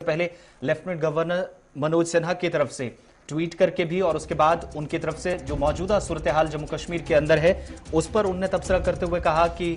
पहले lieutenant governor Manoj Sinha की तरफ से ट्वीट करके भी और उसके बाद उनकी तरफ से जो मौजूदा सूरत हाल जम्मू कश्मीर के अंदर है उस पर उन्होंने तबसरा करते हुए कहा कि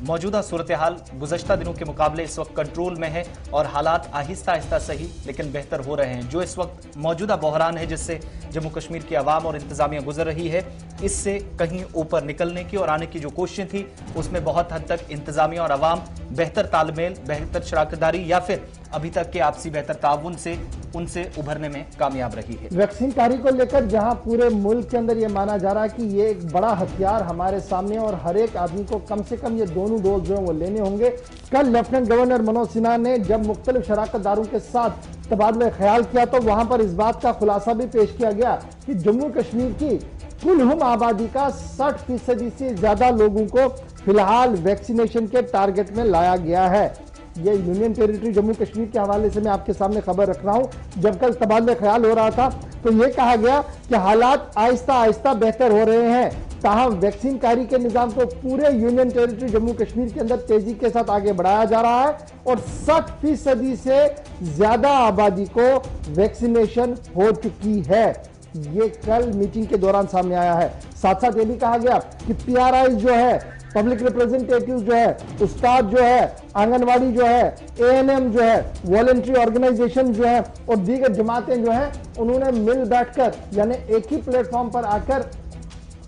मौजूदा सूरत हाल गुज़श्ता दिनों के मुकाबले इस वक्त कंट्रोल में है और हालात आहिस्ता आहिस्ता सही लेकिन बेहतर हो रहे हैं। जो इस वक्त मौजूदा बहरान है जिससे जम्मू कश्मीर की आवाम और इंतजामिया गुजर रही है, इससे कहीं ऊपर निकलने की और आने की जो कोशिशें थी उसमें बहुत हद तक इंतजामिया और आवाम बेहतर तालमेल, बेहतर शराकतदारी या फिर अभी तक के आपसी बेहतर ताउन से उनसे उभरने में कामयाब रही है। वैक्सीन कार्य को लेकर जहां पूरे मुल्क के अंदर ये माना जा रहा है कि ये एक बड़ा हथियार हमारे सामने और हर एक आदमी को कम से कम ये दोनों डोज जो है वो लेने होंगे। कल लेफ्टिनेंट गवर्नर मनोज सिन्हा ने जब मुख्तलिफ शराकतदारों के साथ तबादला ख्याल किया तो वहां पर इस बात का खुलासा भी पेश किया गया कि जम्मू कश्मीर की कुल हम आबादी का 60% से ज्यादा लोगों को फिलहाल वैक्सीनेशन के टारगेट में लाया गया है। ये यूनियन टेरिटरी जम्मू कश्मीर के हवाले से मैं आपके सामने खबर रख रहा हूं। जब कल तबादला ख्याल हो रहा था तो यह कहा गया कि हालात आहिस्ता आहिस्ता बेहतर हो रहे हैं, ताहम वैक्सीन कारी के निजाम को पूरे यूनियन टेरिटरी जम्मू कश्मीर के अंदर तेजी के साथ आगे बढ़ाया जा रहा है और 60% से ज्यादा आबादी को वैक्सीनेशन हो चुकी है। ये कल मीटिंग के दौरान सामने आया है। साथ साथ ये भी कहा गया कि पीआरआई जो है, पब्लिक रिप्रेजेंटेटिव जो है, उस्ताद जो है, आंगनवाड़ी जो है, एएनएम जो है, वॉलंटरी ऑर्गेनाइजेशन जो है और दीगर जमातें जो हैं, उन्होंने मिल बैठकर यानी एक ही प्लेटफॉर्म पर आकर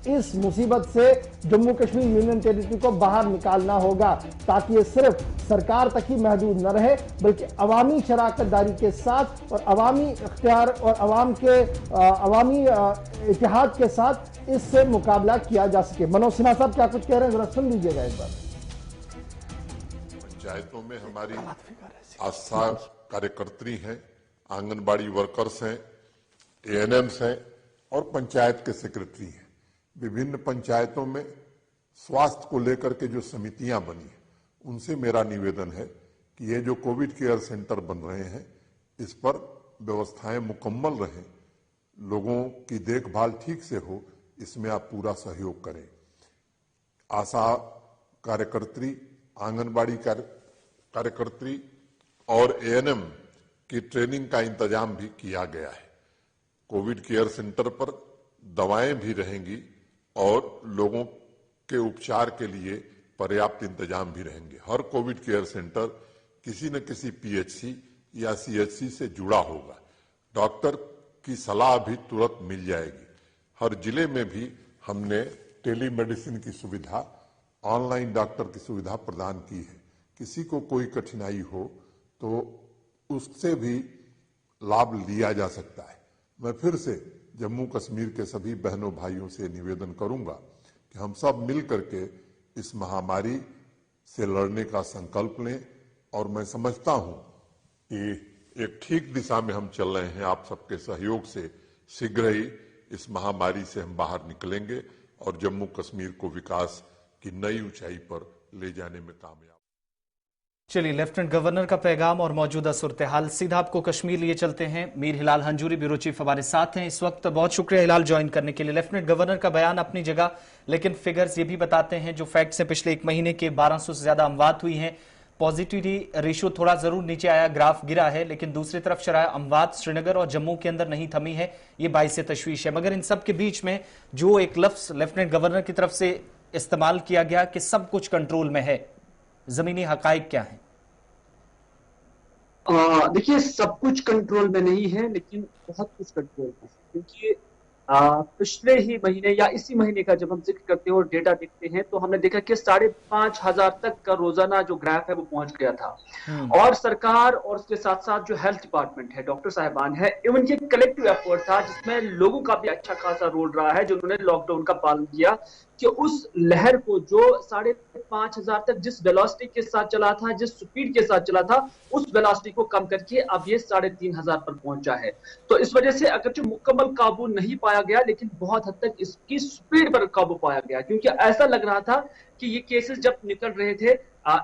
इस मुसीबत से जम्मू कश्मीर यूनियन टेरिटरी को बाहर निकालना होगा ताकि ये सिर्फ सरकार तक ही महदूद न रहे बल्कि अवामी शराकतदारी के साथ और अवामी इख्तियार और अवामी इतिहाद के साथ इससे मुकाबला किया जा सके। मनोज सिन्हा साहब क्या कुछ कह रहे हैं, जरा सुन लीजिएगा एक बार। पंचायतों में हमारी आशा कार्यकर्त्री हैं, आंगनबाड़ी वर्कर्स हैं, एएनएम्स हैं और पंचायत के सेक्रेटरी हैं। विभिन्न पंचायतों में स्वास्थ्य को लेकर के जो समितियां बनी हैं उनसे मेरा निवेदन है कि ये जो कोविड केयर सेंटर बन रहे हैं इस पर व्यवस्थाएं मुकम्मल रहें, लोगों की देखभाल ठीक से हो, इसमें आप पूरा सहयोग करें। आशा कार्यकर्त्री, आंगनबाड़ी कार्यकर्त्री और एएनएम की ट्रेनिंग का इंतजाम भी किया गया है। कोविड केयर सेंटर पर दवाएं भी रहेंगी और लोगों के उपचार के लिए पर्याप्त इंतजाम भी रहेंगे। हर कोविड केयर सेंटर किसी न किसी पीएचसी या सीएचसी से जुड़ा होगा। डॉक्टर की सलाह भी तुरंत मिल जाएगी। हर जिले में भी हमने टेलीमेडिसिन की सुविधा, ऑनलाइन डॉक्टर की सुविधा प्रदान की है। किसी को कोई कठिनाई हो तो उससे भी लाभ लिया जा सकता है। मैं फिर से जम्मू कश्मीर के सभी बहनों भाइयों से निवेदन करूंगा कि हम सब मिल करके इस महामारी से लड़ने का संकल्प लें और मैं समझता हूं कि एक ठीक दिशा में हम चल रहे हैं। आप सबके सहयोग से शीघ्र ही इस महामारी से हम बाहर निकलेंगे और जम्मू कश्मीर को विकास की नई ऊंचाई पर ले जाने में कामयाब। चलिए, लेफ्टिनेंट गवर्नर का पैगाम और मौजूदा सूरत हाल। सीधा आपको कश्मीर लिए चलते हैं। मीर हिलाल हंजूरी ब्यूरो चीफ हमारे साथ हैं इस वक्त। बहुत शुक्रिया हिलाल ज्वाइन करने के लिए। लेफ्टिनेंट गवर्नर का बयान अपनी जगह, लेकिन फिगर्स ये भी बताते हैं जो फैक्ट्स हैं, पिछले एक महीने के 1200 से ज्यादा अमवात हुई हैं। पॉजिटिविटी रेशियो थोड़ा जरूर नीचे आया, ग्राफ गिरा है, लेकिन दूसरी तरफ शरह अमवात श्रीनगर और जम्मू के अंदर नहीं थमी है। ये बाइस तशवीश है। मगर इन सब के बीच में जो एक लफ्ज लेफ्टिनेंट गवर्नर की तरफ से इस्तेमाल किया गया कि सब कुछ कंट्रोल में है, जमीनी हकाइक क्या है? देखिए, सब कुछ कंट्रोल में नहीं है लेकिन बहुत कुछ कंट्रोल में है, क्योंकि पिछले ही महीने या इसी महीने का जब हम जिक्र करते हैं और डेटा देखते हैं तो हमने देखा कि 5,500 तक का रोजाना जो ग्राफ है वो पहुंच गया था। और सरकार और उसके साथ साथ जो हेल्थ डिपार्टमेंट है, डॉक्टर साहिबान है, इवन ये कलेक्टिव एफर्ट था जिसमें लोगों का भी अच्छा खासा रोल रहा है जिन्होंने लॉकडाउन का पालन किया कि उस लहर को जो 5,500 तक जिस वेलोसिटी के साथ चला था, जिस स्पीड के साथ चला था, उस वेलोसिटी को कम करके अब ये 3,500 पर पहुंचा है। तो इस वजह से अगर जो मुकम्मल काबू नहीं पाया गया लेकिन बहुत हद तक इसकी स्पीड पर काबू पाया गया, क्योंकि ऐसा लग रहा था कि ये केसेस जब निकल रहे थे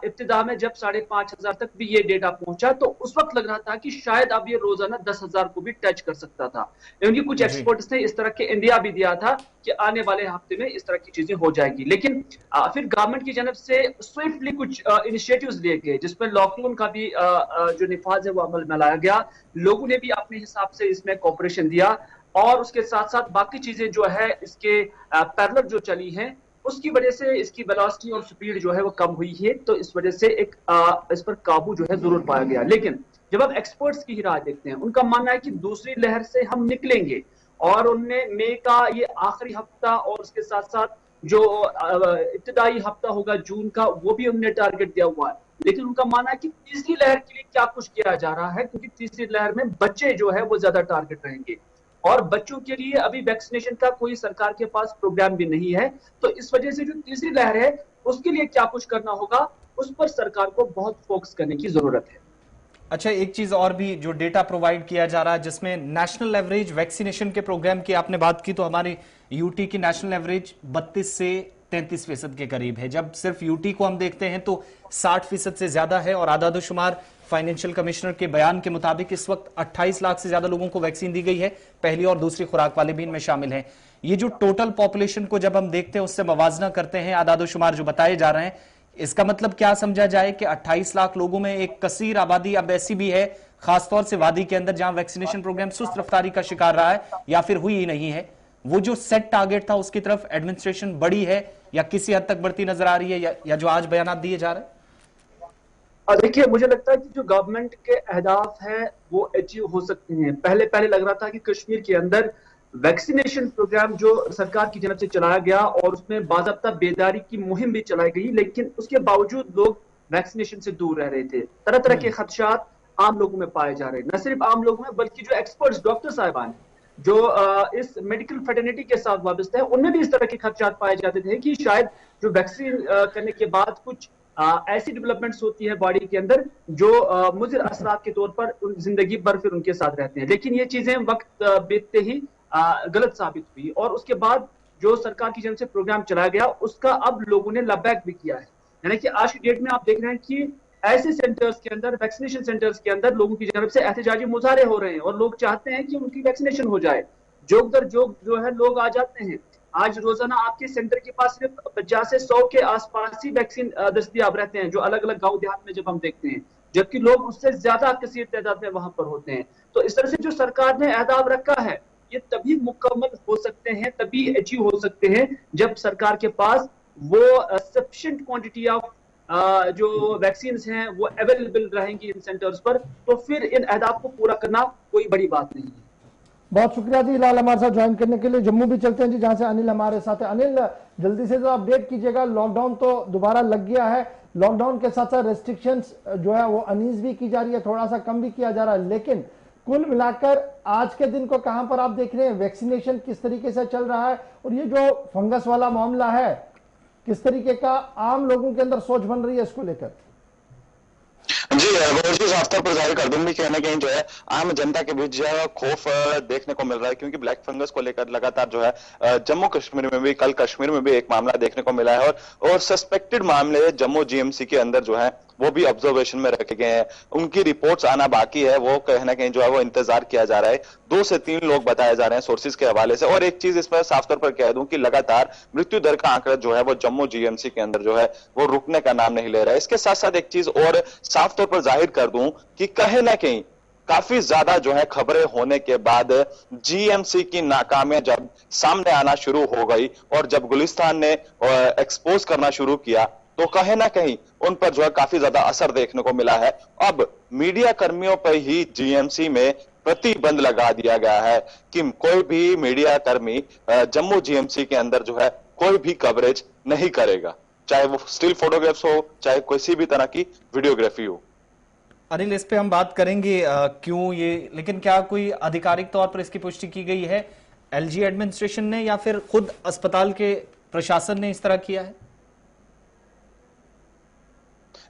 इब्तिदा में जब 5,500 तक भी ये डेटा पहुंचा तो उस वक्त लग रहा था कि शायद अब ये रोजाना 10,000 को भी टच कर सकता था। क्योंकि कुछ एक्सपर्ट्स ने इस तरह के इंडिया भी दिया था कि आने वाले हफ्ते में इस तरह की चीजें हो जाएगी। लेकिन फिर गवर्नमेंट की जानब से स्विफ्टली कुछ इनिशिएटिव्स लिए गए जिसमें लॉकडाउन का भी जो निफाज है वो अमल में लाया गया। लोगों ने भी अपने हिसाब से इसमें कोऑपरेशन दिया और उसके साथ साथ बाकी चीजें जो है इसके पैरेलल जो चली हैं उसकी वजह से इसकी वेलोसिटी और स्पीड जो है वो कम हुई है। तो इस वजह से एक इस पर काबू जो है जरूर पाया गया। लेकिन जब आप एक्सपर्ट्स की ही राय देखते हैं, उनका मानना है कि दूसरी लहर से हम निकलेंगे और उनने मई का ये आखिरी हफ्ता और उसके साथ साथ जो इब्तिदाई हफ्ता होगा जून का वो भी उन्होंने टारगेट दिया हुआ है। लेकिन उनका मानना है कि तीसरी लहर के लिए क्या कुछ किया जा रहा है, क्योंकि तीसरी लहर में बच्चे जो है वो ज्यादा टारगेट रहेंगे और बच्चों के लिए अभी वैक्सीनेशन का कोई सरकार के पास प्रोग्राम भी नहीं है। तो इस वजह से जो तीसरी लहर है उसके लिए क्या कुछ करना होगा उस पर सरकार को बहुत फोकस करने की जरूरत है। अच्छा, एक चीज और भी जो डेटा प्रोवाइड किया जा रहा है जिसमें नेशनल एवरेज वैक्सीनेशन के प्रोग्राम की आपने बात की, तो हमारी यूटी की नेशनल एवरेज 32 से 33% के करीब है। जब सिर्फ यूटी को हम देखते हैं तो 60% से ज्यादा है। और आदादोशुमार फाइनेंशियल कमिश्नर के बयान के मुताबिक इस वक्त 28 लाख से ज्यादा लोगों को वैक्सीन दी गई है, पहली और दूसरी खुराक वाले भी इनमें शामिल हैं। ये जो टोटल पॉपुलेशन को जब हम देखते हैं उससे मवाजना करते हैं आदादोशुमार जो बताए जा रहे हैं, इसका मतलब क्या समझा जाए कि 28 लाख लोगों में एक कसीर आबादी अब ऐसी भी है, खासतौर से वादी के अंदर, जहां वैक्सीनेशन प्रोग्राम सुस्त रफ्तारी का शिकार रहा है या फिर हुई ही नहीं है। वो जो सेट टारगेट था उसकी तरफ एडमिनिस्ट्रेशन बढ़ी है या किसी हद तक बढ़ती नजर आ रही है, या जो आज बयान दिए जा रहे हैं? देखिए, मुझे लगता है कि जो गवर्नमेंट के अहदाफ है वो अचीव हो सकते हैं। पहले लग रहा था कि कश्मीर के अंदर वैक्सीनेशन प्रोग्राम जो सरकार की जानब से चलाया गया और उसमें बाज़ाब्ता बेदारी की मुहिम भी चलाई गई, लेकिन उसके बावजूद लोग वैक्सीनेशन से दूर रह रहे थे। तरह तरह के खदशात आम लोगों में पाए जा रहे हैं, न सिर्फ आम लोगों में बल्कि जो एक्सपर्ट्स डॉक्टर साहिबान जो इस मेडिकल फेटर्निटी के साथ वाबस्ता है उनमें भी इस तरह के खदशात पाए जाते थे कि शायद जो वैक्सीन करने के बाद कुछ ऐसी डेवलपमेंट्स होती है बॉडी के अंदर जो मुज़िर असरात के तौर पर जिंदगी भर फिर उनके साथ रहते हैं। लेकिन ये चीजें वक्त बीतते ही गलत साबित हुई और उसके बाद जो सरकार की जानब से प्रोग्राम चलाया गया उसका अब लोगों ने लबैक भी किया है। यानी कि आज की डेट में आप देख रहे हैं कि ऐसे सेंटर्स के अंदर, वैक्सीनेशन सेंटर्स के अंदर लोगों की जानब से एहतजाजी मुजाहरे हो रहे हैं और लोग चाहते हैं कि उनकी वैक्सीनेशन हो जाए। जोक दर जोक जो है लोग आ जाते हैं। आज रोजाना आपके सेंटर के पास सिर्फ 50 से 100 के आसपास ही वैक्सीन दस्तयाब रहते हैं, जो अलग अलग गांव देहात में जब हम देखते हैं, जबकि लोग उससे ज्यादा कसीर तादाद में वहां पर होते हैं। तो इस तरह से जो सरकार ने अहदाफ रखा है ये तभी मुकम्मल हो सकते हैं, तभी अचीव हो सकते हैं जब सरकार के पास वो सफिशिएंट क्वांटिटी ऑफ जो वैक्सीन हैं वो अवेलेबल रहेंगी इन सेंटर्स पर। तो फिर इन अहदाफ को पूरा करना कोई बड़ी बात नहीं है। बहुत शुक्रिया जी हिलाल हमारे साथ ज्वाइन करने के लिए। जम्मू भी चलते हैं जी, जहां से अनिल हमारे साथ है। अनिल, जल्दी से जो अपडेट कीजिएगा, लॉकडाउन तो दोबारा लग गया है, लॉकडाउन के साथ साथ रेस्ट्रिक्शंस जो है वो अनीज भी की जा रही है, थोड़ा सा कम भी किया जा रहा है, लेकिन कुल मिलाकर आज के दिन को कहां पर आप देख रहे हैं? वैक्सीनेशन किस तरीके से चल रहा है और ये जो फंगस वाला मामला है किस तरीके का आम लोगों के अंदर सोच बन रही है इसको लेकर? जी, साफ तौर पर जाहिर कर दूं भी कहीं ना कहीं जो है आम जनता के बीच जो है खौफ देखने को मिल रहा है, क्योंकि ब्लैक फंगस को लेकर लगातार जो है जम्मू कश्मीर में भी, कल कश्मीर में भी एक मामला देखने को मिला है और सस्पेक्टेड मामले जम्मू जीएमसी के अंदर जो है वो भी ऑब्जर्वेशन में रखे गए हैं। उनकी रिपोर्ट्स आना बाकी है, वो कहीं ना कहीं जो है वो इंतजार किया जा रहा है। 2 से 3 लोग बताए जा रहे हैं सोर्सेज के हवाले से। और एक चीज इसमें साफ तौर पर कह दूं कि लगातार मृत्यु दर का आंकड़ा जो है वो जम्मू जीएमसी के अंदर जो है वो रुकने का नाम नहीं ले रहा है। इसके साथ साथ एक चीज और साफ तौर पर जाहिर कर दूं कि कहीं ना कहीं काफी ज्यादा जो है खबरें होने के बाद जीएमसी की नाकामियां जब सामने आना शुरू हो गई और जब गुलिस्तान ने एक्सपोज करना शुरू किया तो कहीं ना कहीं उन पर जो है काफी ज्यादा असर देखने को मिला है। अब मीडिया कर्मियों पर ही जीएमसी में प्रतिबंध लगा दिया गया है कि कोई भी मीडिया कर्मी जम्मू जीएमसी के अंदर जो है कोई भी कवरेज नहीं करेगा, चाहे वो स्टिल फोटोग्राफ्स हो, चाहे किसी भी तरह की वीडियोग्राफी हो। अनिल, इस पे हम बात करेंगे क्यों ये, लेकिन क्या कोई आधिकारिक तौर पर इसकी पुष्टि की गई है एलजी एडमिनिस्ट्रेशन ने या फिर खुद अस्पताल के प्रशासन ने इस तरह किया है?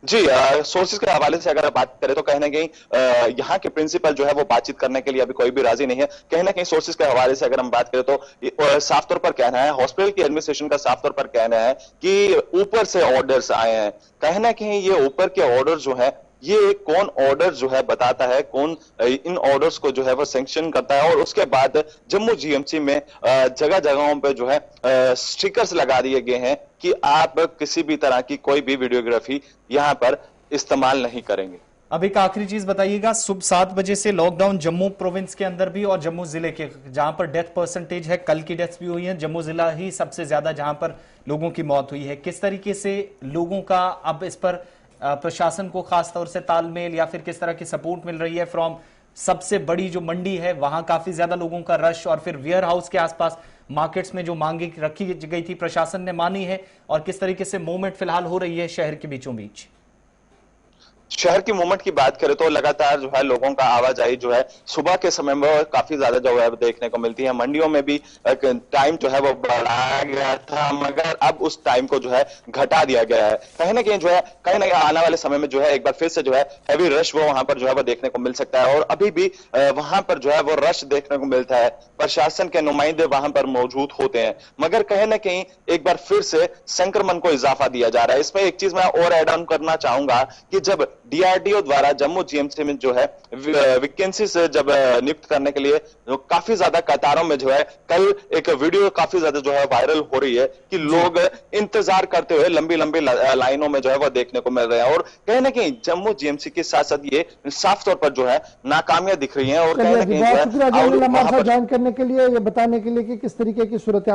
जी, सोर्सेज के हवाले से अगर बात करें तो कहीं ना कहीं यहाँ के प्रिंसिपल जो है वो बातचीत करने के लिए अभी कोई भी राजी नहीं है। कहीं ना कहीं सोर्सेज के हवाले से अगर हम बात करें तो साफ तौर पर कहना है, हॉस्पिटल की एडमिनिस्ट्रेशन का साफ तौर पर कहना है कि ऊपर से ऑर्डर्स आए हैं। कहीं ना कहीं ये ऊपर के ऑर्डर जो है, ये कौन ऑर्डर जो है बताता है, कौन इन ऑर्डर्स को जो है वो सैंक्शन करता है, और उसके बाद जम्मू जीएमसी में जगह जगहों पे जो है स्टिकर्स लगा दिए गए हैं कि आप किसी भी तरह की कोई भी वीडियोग्राफी यहां पर इस्तेमाल नहीं करेंगे। अब एक आखिरी चीज बताइएगा, सुबह 7 बजे से लॉकडाउन जम्मू प्रोविंस के अंदर भी और जम्मू जिले के, जहां पर डेथ परसेंटेज है, कल की डेथ भी हुई है, जम्मू जिला ही सबसे ज्यादा जहां पर लोगों की मौत हुई है। किस तरीके से लोगों का अब इस पर प्रशासन को खास तौर से तालमेल या फिर किस तरह की सपोर्ट मिल रही है फ्रॉम सबसे बड़ी जो मंडी है, वहां काफी ज्यादा लोगों का रश, और फिर वेयर हाउस के आसपास मार्केट्स में जो मांगे रखी गई थी प्रशासन ने मानी है, और किस तरीके से मूवमेंट फिलहाल हो रही है शहर के बीचों बीच? शहर की मूवमेंट की बात करें तो लगातार जो है लोगों का आवाजाही जो है सुबह के समय में काफी ज्यादा जो है देखने को मिलती है। मंडियों में भी टाइम जो है वो बढ़ाया गया था, मगर अब उस टाइम को जो है घटा दिया गया है। कहीं ना कहीं जो है, कहीं ना कहीं आने वाले समय में जो है एक बार फिर से जो है हैवी रश वो वहां पर जो है वो देखने को मिल सकता है, और अभी भी वहां पर जो है वो रश देखने को मिलता है। प्रशासन के नुमाइंदे वहां पर मौजूद होते हैं, मगर कहीं ना कहीं एक बार फिर से संक्रमण को इजाफा दिया जा रहा है। इसमें एक चीज मैं और ऐड ऑन करना चाहूंगा कि जब डीआरडीओ द्वारा जम्मू जीएमसी में जो है वैकेंसी से जब नियुक्त करने के लिए काफी ज्यादा कतारों में जो है, कल एक वीडियो काफी ज्यादा जो है वायरल हो रही है कि लोग इंतजार करते हुए लंबी लंबी लाइनों में जो है वो देखने को मिल रहे हैं, और कहीं ना कहीं जम्मू जीएमसी के साथ साथ ये साफ तौर पर जो है नाकामियां दिख रही हैं। और कहीं ना कहीं ज्वाइन करने के लिए, ये बताने के लिए कि किस तरीके की सूरत